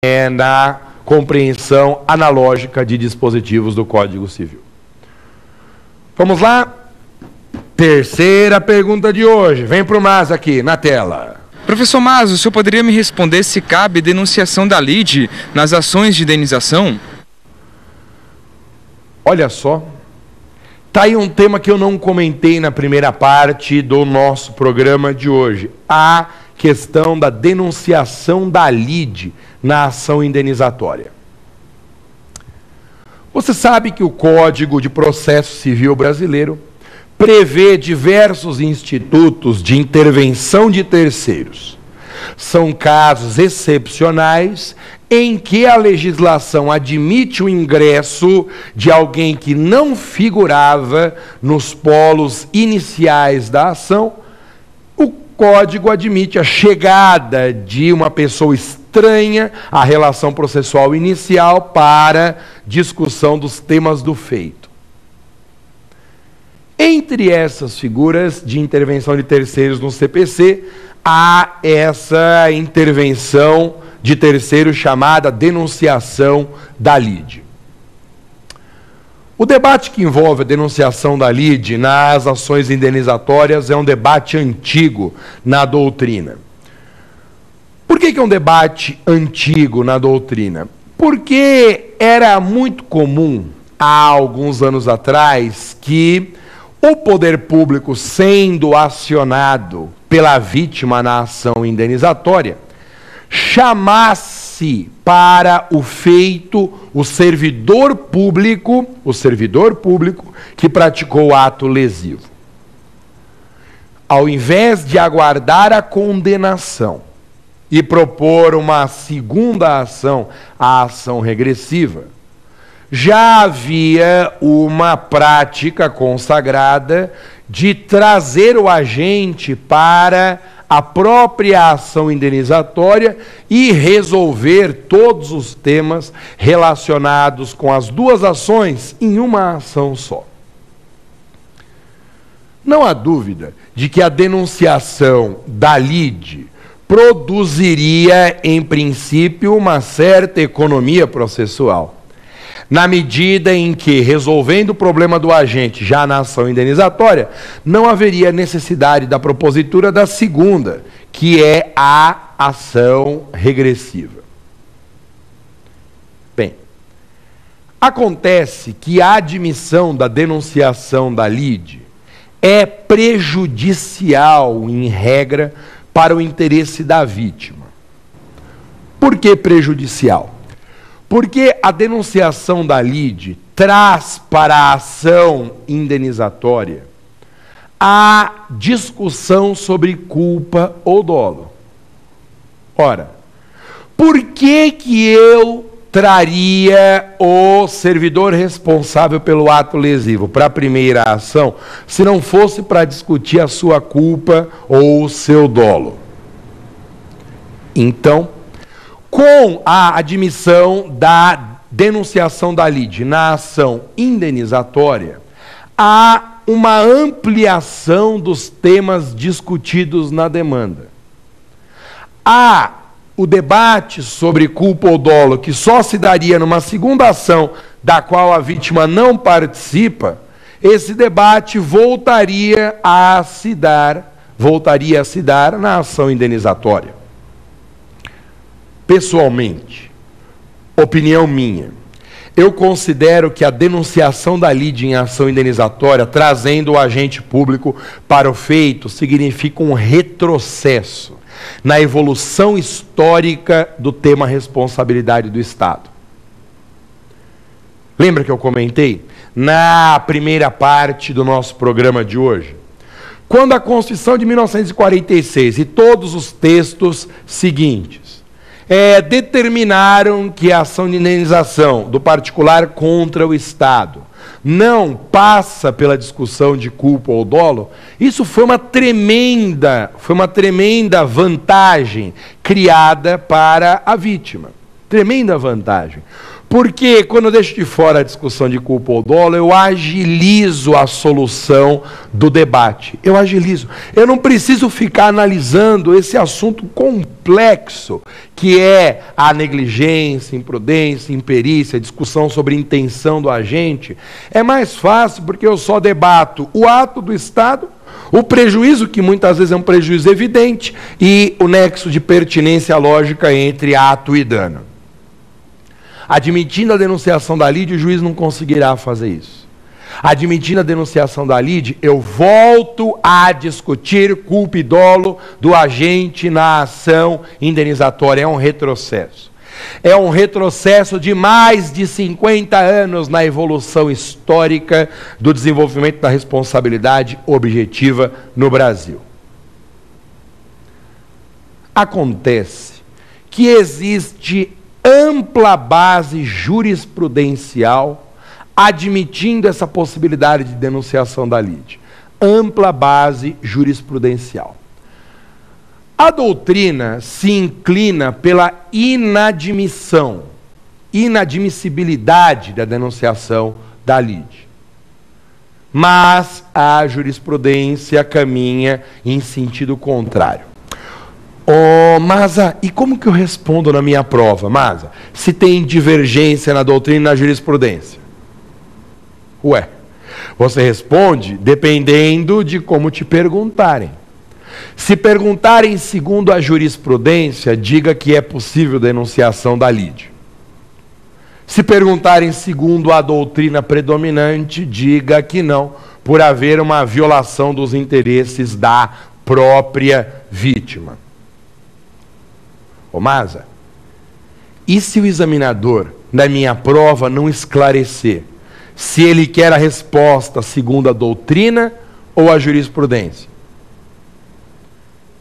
na compreensão analógica de dispositivos do Código Civil. Vamos lá? Terceira pergunta de hoje. Vem para o Mas aqui, na tela. Professor Mas, o senhor poderia me responder se cabe denunciação da lide nas ações de indenização? Olha só, está aí um tema que eu não comentei na primeira parte do nosso programa de hoje. A questão da denunciação da lide na ação indenizatória. Você sabe que o Código de Processo Civil brasileiro prevê diversos institutos de intervenção de terceiros. São casos excepcionais em que a legislação admite o ingresso de alguém que não figurava nos polos iniciais da ação. O Código admite a chegada de uma pessoa estranha à relação processual inicial para discussão dos temas do feito. Entre essas figuras de intervenção de terceiros no CPC, há essa intervenção de terceiro chamada denunciação da lide. O debate que envolve a denunciação da lide nas ações indenizatórias é um debate antigo na doutrina. Por que é um debate antigo na doutrina? Porque era muito comum, há alguns anos atrás, que o poder público, sendo acionado pela vítima na ação indenizatória, chamasse para o feito o servidor público que praticou o ato lesivo. Ao invés de aguardar a condenação e propor uma segunda ação, a ação regressiva, já havia uma prática consagrada de trazer o agente para a própria ação indenizatória e resolver todos os temas relacionados com as duas ações em uma ação só. Não há dúvida de que a denunciação da lide produziria, em princípio, uma certa economia processual, na medida em que, resolvendo o problema do agente já na ação indenizatória, não haveria necessidade da propositura da segunda, que é a ação regressiva. Bem, acontece que a admissão da denunciação da lide é prejudicial, em regra, para o interesse da vítima. Por que prejudicial? Porque a denunciação da lide traz para a ação indenizatória a discussão sobre culpa ou dolo. Ora, por que eu traria o servidor responsável pelo ato lesivo para a primeira ação, se não fosse para discutir a sua culpa ou o seu dolo? Então, com a admissão da denunciação da lide na ação indenizatória, há uma ampliação dos temas discutidos na demanda. Há o debate sobre culpa ou dolo, que só se daria numa segunda ação, da qual a vítima não participa. Esse debate voltaria a se dar na ação indenizatória. Pessoalmente, opinião minha, eu considero que a denunciação da lide em ação indenizatória, trazendo o agente público para o feito, significa um retrocesso na evolução histórica do tema responsabilidade do Estado. Lembra que eu comentei na primeira parte do nosso programa de hoje? Quando a Constituição de 1946 e todos os textos seguintes determinaram que a ação de indenização do particular contra o Estado não passa pela discussão de culpa ou dolo, isso foi uma tremenda vantagem criada para a vítima. Tremenda vantagem. Porque quando eu deixo de fora a discussão de culpa ou dolo, eu agilizo a solução do debate. Eu agilizo. Eu não preciso ficar analisando esse assunto complexo, que é a negligência, imprudência, imperícia, discussão sobre intenção do agente. É mais fácil porque eu só debato o ato do Estado, o prejuízo, que muitas vezes é um prejuízo evidente, e o nexo de pertinência lógica entre ato e dano. Admitindo a denunciação da lide, o juiz não conseguirá fazer isso. Admitindo a denunciação da lide, eu volto a discutir culpa e dolo do agente na ação indenizatória. É um retrocesso. É um retrocesso de mais de 50 anos na evolução histórica do desenvolvimento da responsabilidade objetiva no Brasil. Acontece que existe ampla base jurisprudencial admitindo essa possibilidade de denunciação da lide. Ampla base jurisprudencial. A doutrina se inclina pela inadmissibilidade da denunciação da lide. Mas a jurisprudência caminha em sentido contrário. Maza, e como que eu respondo na minha prova, Maza? Se tem divergência na doutrina e na jurisprudência? Ué, você responde dependendo de como te perguntarem. Se perguntarem segundo a jurisprudência, diga que é possível denunciação da lide. Se perguntarem segundo a doutrina predominante, diga que não, por haver uma violação dos interesses da própria vítima. Ô Maza, e se o examinador na minha prova não esclarecer se ele quer a resposta segundo a doutrina ou a jurisprudência?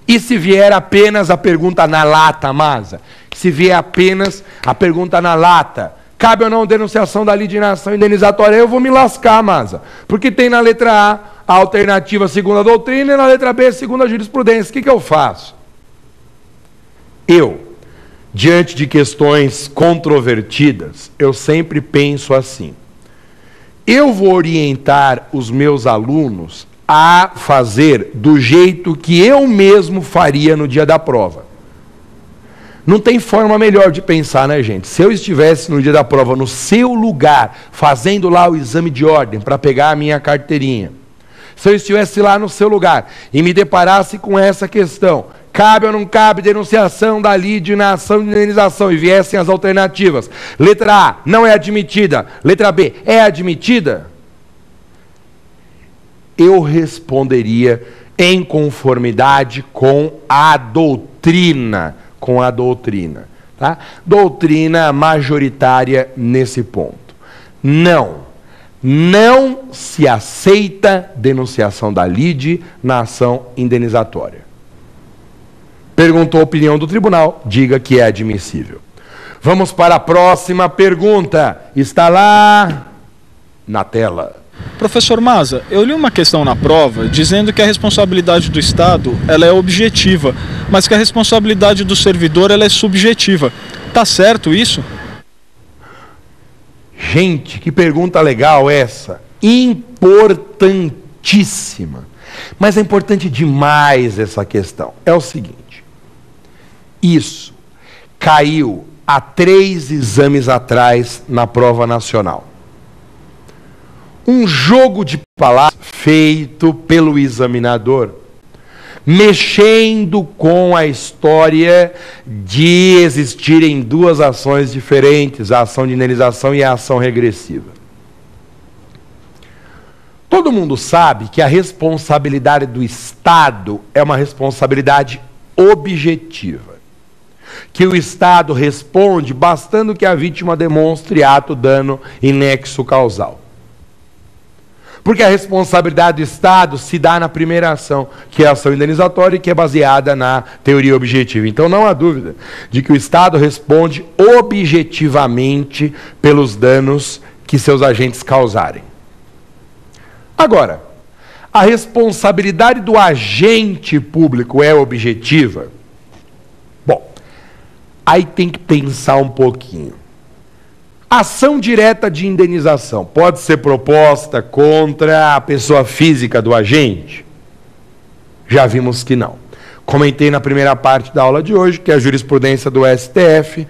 E se vier apenas a pergunta na lata, Maza? Se vier apenas a pergunta na lata, cabe ou não denunciação da lide na ação indenizatória? Eu vou me lascar, Maza, porque tem na letra A alternativa segundo a doutrina e na letra B segundo a jurisprudência. O que eu faço? Eu, diante de questões controvertidas, eu sempre penso assim: eu vou orientar os meus alunos a fazer do jeito que eu mesmo faria no dia da prova. Não tem forma melhor de pensar, né, gente? Se eu estivesse no dia da prova, no seu lugar, fazendo lá o exame de ordem para pegar a minha carteirinha, se eu estivesse lá no seu lugar e me deparasse com essa questão, cabe ou não cabe denunciação da lide na ação de indenização, e viessem as alternativas, letra A, não é admitida, letra B, é admitida, eu responderia em conformidade com a doutrina, tá? Doutrina majoritária nesse ponto. Não se aceita denunciação da lide na ação indenizatória. Perguntou a opinião do tribunal, diga que é admissível. Vamos para a próxima pergunta. Está lá na tela. Professor Maza, eu li uma questão na prova dizendo que a responsabilidade do Estado ela é objetiva, mas que a responsabilidade do servidor ela é subjetiva. Tá certo isso? Gente, que pergunta legal essa. Importantíssima. Mas é importante demais essa questão. É o seguinte. Isso caiu há 3 exames atrás na prova nacional. Um jogo de palavras feito pelo examinador, mexendo com a história de existirem 2 ações diferentes, a ação de indenização e a ação regressiva. Todo mundo sabe que a responsabilidade do Estado é uma responsabilidade objetiva, que o Estado responde bastando que a vítima demonstre ato, dano e nexo causal. Porque a responsabilidade do Estado se dá na primeira ação, que é a ação indenizatória e que é baseada na teoria objetiva. Então não há dúvida de que o Estado responde objetivamente pelos danos que seus agentes causarem. Agora, a responsabilidade do agente público é objetiva? Bom, Aí tem que pensar um pouquinho. Ação direta de indenização pode ser proposta contra a pessoa física do agente? Já vimos que não. Comentei na primeira parte da aula de hoje que a jurisprudência do STF